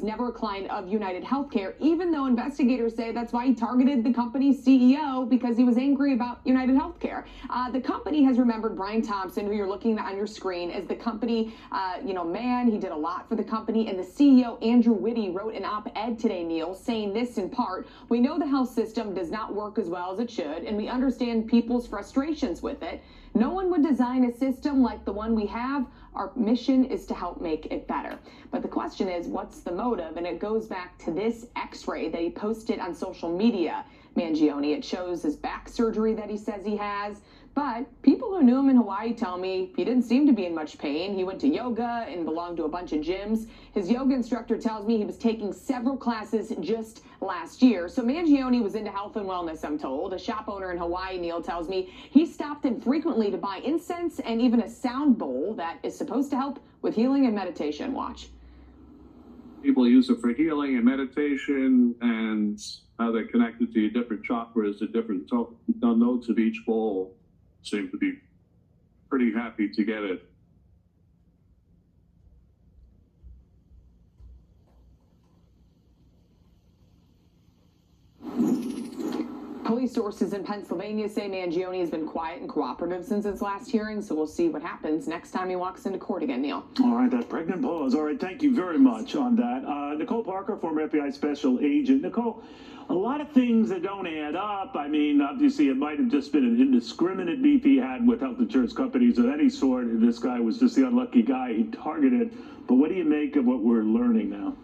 never a client of United Healthcare, even though investigators say that's why he targeted the company's CEO, because he was angry about United Healthcare. The company has remembered Brian Thompson, who you're looking at on your screen, as the company, man. He did a lot for the company. And the CEO, Andrew Whitty, wrote an op-ed today, Neil, saying this in part: "We know the health system does not work as well as it should, and we understand people's frustrations with it. No one would design a system like the one we have. Our mission is to help make it better." But the question is, what's the motive? And it goes back to this x-ray that he posted on social media, Mangione. It shows his back surgery that he says he has. But people who knew him in Hawaii tell me he didn't seem to be in much pain. He went to yoga and belonged to a bunch of gyms. His yoga instructor tells me he was taking several classes just last year. So Mangione was into health and wellness, I'm told. A shop owner in Hawaii, Neil, tells me he stopped him frequently to buy incense and even a sound bowl that is supposed to help with healing and meditation. Watch. People use it for healing and meditation, and how they're connected to your different chakras, the different notes of each bowl. Seem to be pretty happy to get it. Police sources in Pennsylvania say Mangione has been quiet and cooperative since his last hearing, so we'll see what happens next time he walks into court again, Neil. All right, that pregnant pause. All right, thank you very much on that. Nicole Parker, former FBI special agent. Nicole, a lot of things that don't add up. I mean, obviously, it might have just been an indiscriminate beef he had with health insurance companies of any sort. This guy was just the unlucky guy he targeted. But what do you make of what we're learning now?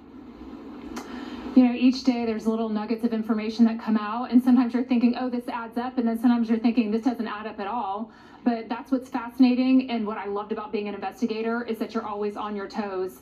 You know, each day there's little nuggets of information that come out, and sometimes you're thinking, oh, this adds up, and then sometimes you're thinking this doesn't add up at all. But that's what's fascinating, and what I loved about being an investigator is that you're always on your toes.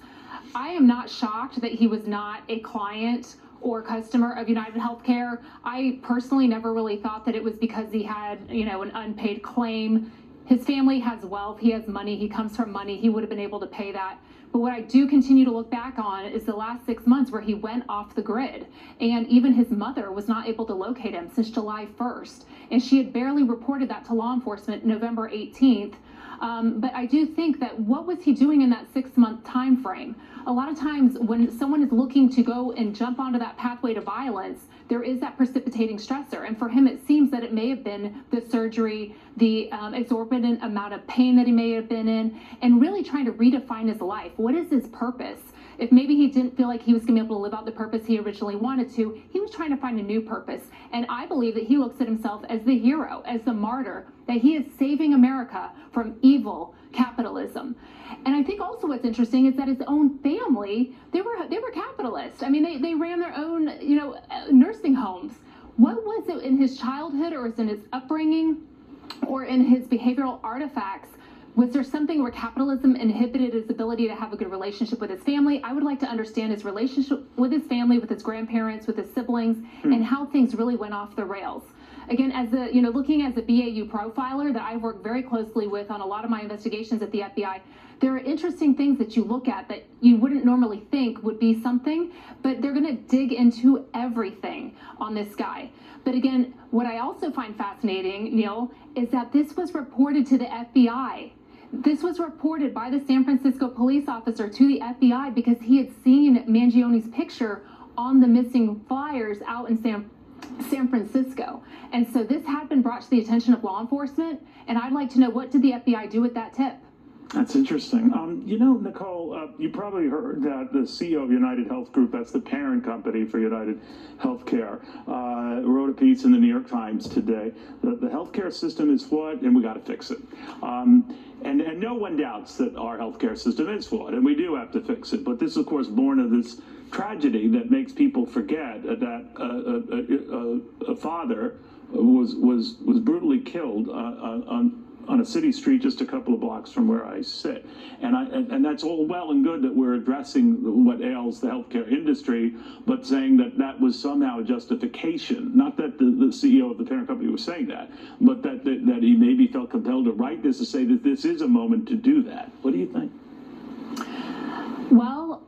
I am not shocked that he was not a client or customer of United Healthcare. I personally never really thought that it was because he had, an unpaid claim. His family has wealth, he has money, he comes from money, he would have been able to pay that. But what I do continue to look back on is the last 6 months where he went off the grid. And even his mother was not able to locate him since July 1st. And she had barely reported that to law enforcement November 18th. But I do think that what was he doing in that 6-month time frame? A lot of times when someone is looking to go and jump onto that pathway to violence, there is that precipitating stressor. And for him, it seems that it may have been the surgery, the exorbitant amount of pain that he may have been in, and really trying to redefine his life. What is his purpose? If maybe he didn't feel like he was going to be able to live out the purpose he originally wanted to, he was trying to find a new purpose. And I believe that he looks at himself as the hero, as the martyr, that he is saving America from evil capitalism. And I think also what's interesting is that his own family, they were capitalists. I mean, they ran their own, nursing homes. What was it in his childhood, or in his upbringing, or in his behavioral artifacts? Was there something where capitalism inhibited his ability to have a good relationship with his family? I would like to understand his relationship with his family, with his grandparents, with his siblings, and how things really went off the rails. Again, as looking as a BAU profiler that I've worked very closely with on a lot of my investigations at the FBI, there are interesting things that you look at that you wouldn't normally think would be something, but they're going to dig into everything on this guy. But again, what I also find fascinating, Neil, is that this was reported to the FBI. This was reported by the San Francisco police officer to the FBI because he had seen Mangione's picture on the missing flyers out in San Francisco. And so this had been brought to the attention of law enforcement, and I'd like to know, what did the FBI do with that tip? That's interesting. Nicole, you probably heard that the CEO of United Health Group, that's the parent company for United Healthcare, wrote a piece in the New York Times today. The healthcare system is flawed, and we got to fix it. And no one doubts that our healthcare system is flawed, and we do have to fix it. But this, of course, born of this tragedy that makes people forget that a father was brutally killed on a city street just a couple of blocks from where I sit. And that's all well and good that we're addressing what ails the healthcare industry, but saying that that was somehow a justification, not that the CEO of the parent company was saying that, but that he maybe felt compelled to write this to say that this is a moment to do that. What do you think? Well,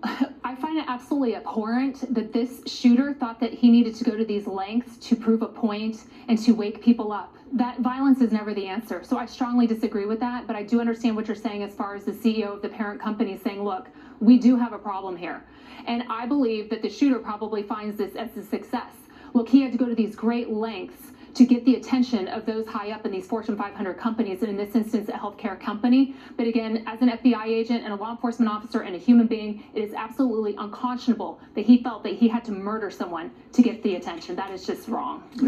I find it absolutely abhorrent that this shooter thought that he needed to go to these lengths to prove a point and to wake people up. That violence is never the answer. So I strongly disagree with that, but I do understand what you're saying as far as the CEO of the parent company saying, look, we do have a problem here. And I believe that the shooter probably finds this as a success. Look, he had to go to these great lengths to get the attention of those high up in these Fortune 500 companies, and in this instance, a healthcare company. But again, as an FBI agent and a law enforcement officer and a human being, it is absolutely unconscionable that he felt that he had to murder someone to get the attention. That is just wrong. Yeah.